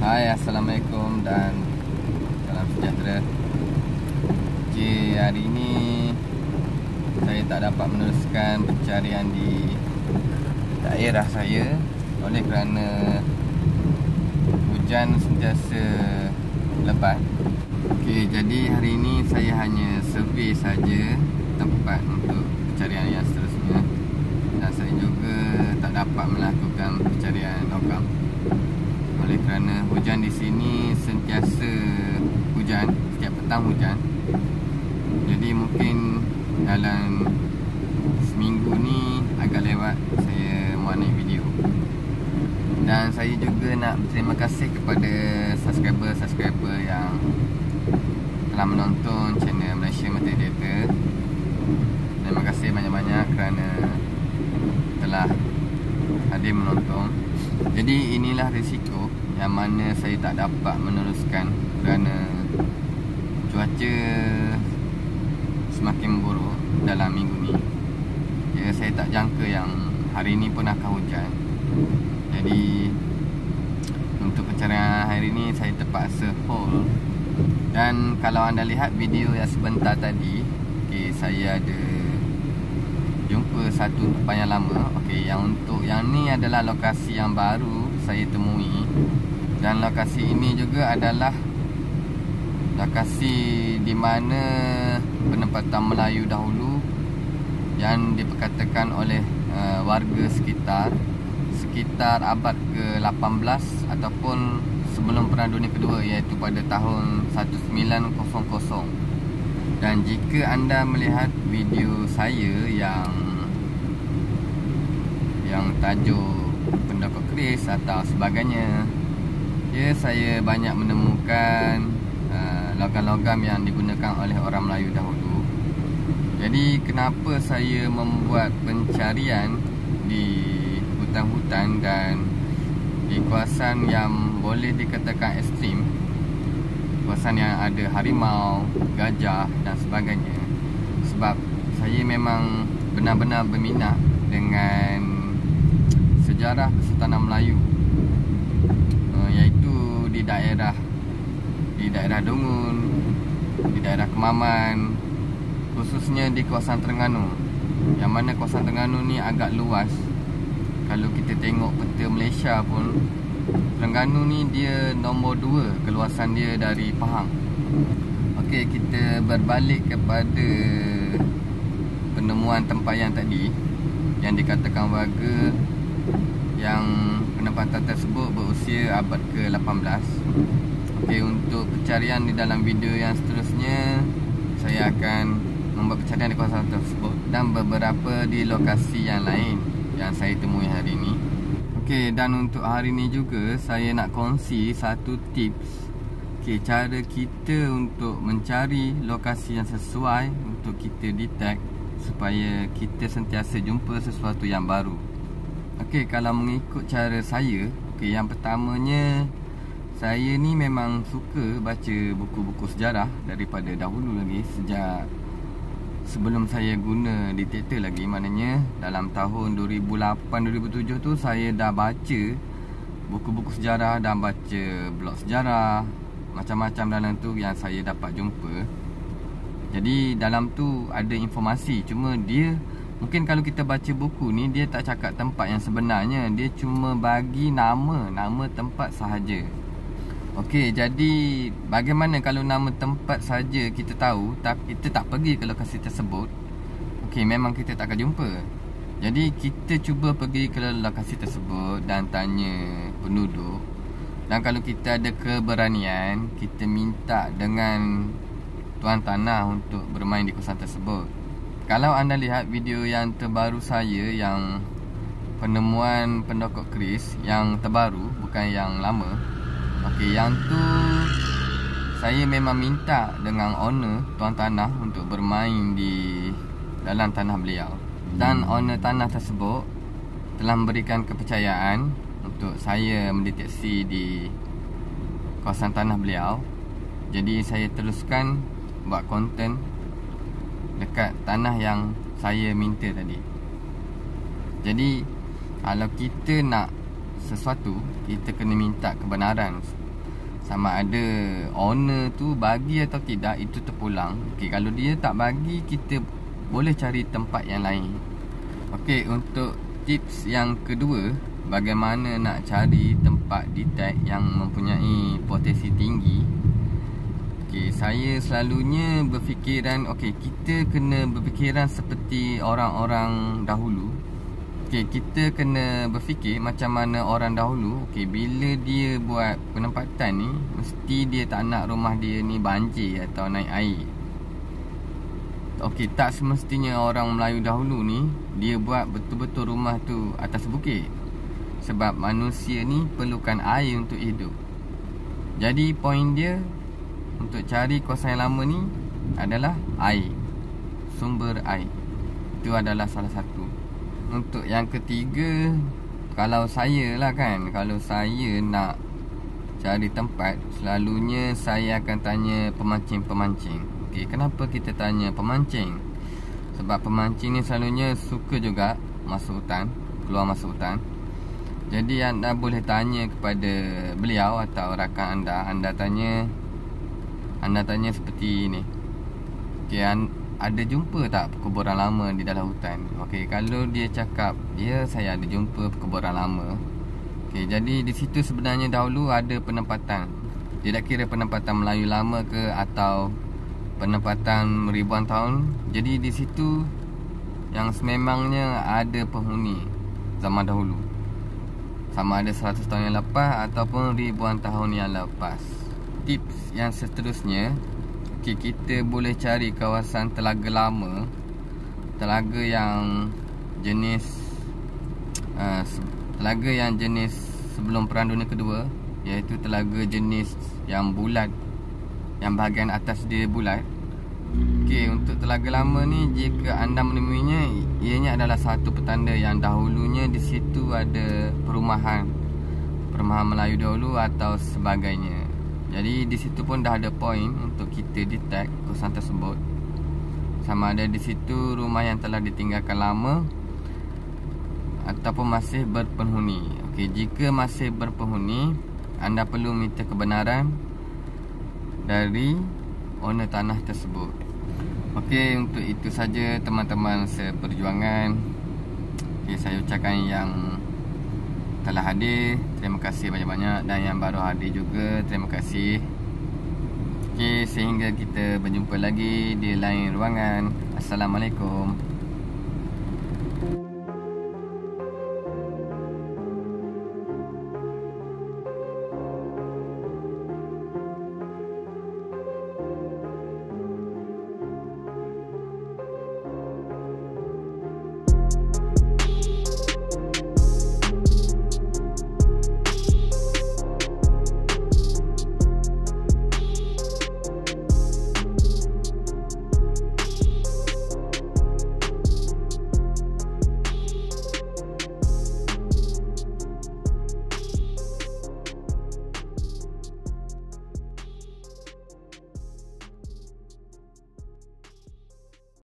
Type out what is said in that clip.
Hai, Assalamualaikum dan salam sejahtera. Okay, hari ini saya tak dapat meneruskan pencarian di daerah saya oleh kerana hujan sentiasa lebat. Okay, jadi hari ini saya hanya survey saja tempat untuk pencarian yang seterusnya, dan saya juga tak dapat melakukan pencarian logam oleh kerana hujan di sini sentiasa hujan, setiap petang hujan. Jadi mungkin dalam seminggu ni agak lewat saya muat naik video. Dan saya juga nak berterima kasih kepada subscriber yang telah menonton channel Malaysia Mata Data. Terima kasih banyak-banyak kerana telah hadir menonton. Jadi inilah risiko yang mana saya tak dapat meneruskan kerana cuaca semakin buruk dalam minggu ni. Ya, saya tak jangka yang hari ni pun akan hujan. Jadi untuk pencarian hari ni saya terpaksa hold. Dan kalau anda lihat video yang sebentar tadi, okay, saya ada jumpa satu tempat yang lama. Okey, yang untuk yang ni adalah lokasi yang baru saya temui. Dan lokasi ini juga adalah lokasi di mana penempatan Melayu dahulu yang diperkatakan oleh warga sekitar abad ke-18 ataupun sebelum Perang Dunia Kedua, iaitu pada tahun 1900. Dan jika anda melihat video saya yang tajuk pendokor keris atau sebagainya, ya, saya banyak menemukan logam-logam yang digunakan oleh orang Melayu dahulu. Jadi kenapa saya membuat pencarian di hutan-hutan dan di kawasan yang boleh dikatakan ekstrim, kawasan yang ada harimau, gajah dan sebagainya? Sebab saya memang benar-benar berminat dengan sejarah Kesultanan Melayu, iaitu di daerah Dungun, di daerah Kemaman, khususnya di kawasan Terengganu. Yang mana kawasan Terengganu ni agak luas. Kalau kita tengok peta Malaysia pun, Terengganu ni dia nombor 2 keluasan dia dari Pahang. Okey, kita berbalik kepada penemuan tempayan tadi yang dikatakan warga yang penempatan tersebut berusia abad ke-18. Okey, untuk pencarian di dalam video yang seterusnya, saya akan membuat pencarian di kawasan tersebut dan beberapa di lokasi yang lain yang saya temui hari ini. Okey, dan untuk hari ini juga saya nak kongsi satu tips, okey, cara kita untuk mencari lokasi yang sesuai untuk kita detect supaya kita sentiasa jumpa sesuatu yang baru. Okey, kalau mengikut cara saya, okey, yang pertamanya, saya ni memang suka baca buku-buku sejarah daripada dahulu lagi, sejak sebelum saya guna detektor lagi. Maknanya dalam tahun 2008-2007 tu saya dah baca buku-buku sejarah dan baca blog sejarah, macam-macam dalam tu yang saya dapat jumpa. Jadi dalam tu ada informasi, cuma dia mungkin kalau kita baca buku ni, dia tak cakap tempat yang sebenarnya, dia cuma bagi nama tempat sahaja. Okey, jadi bagaimana kalau nama tempat saja kita tahu tapi kita tak pergi ke lokasi tersebut? Okey, memang kita tak akan jumpa. Jadi kita cuba pergi ke lokasi tersebut dan tanya penduduk. Dan kalau kita ada keberanian, kita minta dengan tuan tanah untuk bermain di kawasan tersebut. kalau anda lihat video yang terbaru saya, yang penemuan pendokok keris yang terbaru, bukan yang lama. Okey, yang tu saya memang minta dengan owner tuan tanah untuk bermain di dalam tanah beliau. Dan owner tanah tersebut telah memberikan kepercayaan untuk saya mendeteksi di kawasan tanah beliau. Jadi saya teruskan buat konten dekat tanah yang saya minta tadi. Jadi kalau kita nak sesuatu, kita kena minta kebenaran. Sama ada owner tu bagi atau tidak, itu terpulang. Okey, kalau dia tak bagi, kita boleh cari tempat yang lain. Okey, untuk tips yang kedua, bagaimana nak cari tempat detect yang mempunyai potensi tinggi. Okey, saya selalunya berfikiran, okey, kita kena berfikiran seperti orang-orang dahulu. Okey, kita kena berfikir macam mana orang dahulu. Okey, bila dia buat penempatan ni, mesti dia tak nak rumah dia ni banjir atau naik air. Okey, tak semestinya orang Melayu dahulu ni dia buat betul-betul rumah tu atas bukit. Sebab manusia ni perlukan air untuk hidup. Jadi poin dia untuk cari kawasan yang lama ni adalah air. Sumber air. Itu adalah salah satu. Untuk yang ketiga, kalau saya lah kan, kalau saya nak cari tempat, selalunya saya akan tanya pemancing-pemancing. Okay, kenapa kita tanya pemancing? Sebab pemancing ni selalunya suka juga masuk hutan, keluar masuk hutan. Jadi anda boleh tanya kepada beliau atau rakan anda. Anda tanya seperti ini. Okay, ada jumpa tak perkuburan lama di dalam hutan? Okay, kalau dia cakap, ya saya ada jumpa perkuburan lama. Okay, jadi di situ sebenarnya dahulu ada penempatan. Tidak kira penempatan Melayu lama ke atau penempatan ribuan tahun. Jadi di situ yang sememangnya ada penghuni zaman dahulu, sama ada 100 tahun yang lepas ataupun ribuan tahun yang lepas. Tips yang seterusnya, okay, kita boleh cari kawasan telaga lama, telaga yang jenis telaga yang jenis sebelum Perang Dunia Kedua, iaitu telaga jenis yang bulat, yang bahagian atas dia bulat. Okey, untuk telaga lama ni, jika anda menemuinya, ianya adalah satu petanda yang dahulunya di situ ada perumahan Melayu dahulu atau sebagainya. Jadi di situ pun dah ada poin untuk kita detect kawasan tersebut. Sama ada di situ rumah yang telah ditinggalkan lama ataupun masih berpenghuni. Okey, jika masih berpenghuni, anda perlu minta kebenaran dari owner tanah tersebut. Okey, untuk itu saja teman-teman seperjuangan. Okey, saya ucapkan yang telah hadir, terima kasih banyak-banyak, dan yang baru hadir juga, terima kasih. Okey, sehingga kita berjumpa lagi di lain ruangan. Assalamualaikum.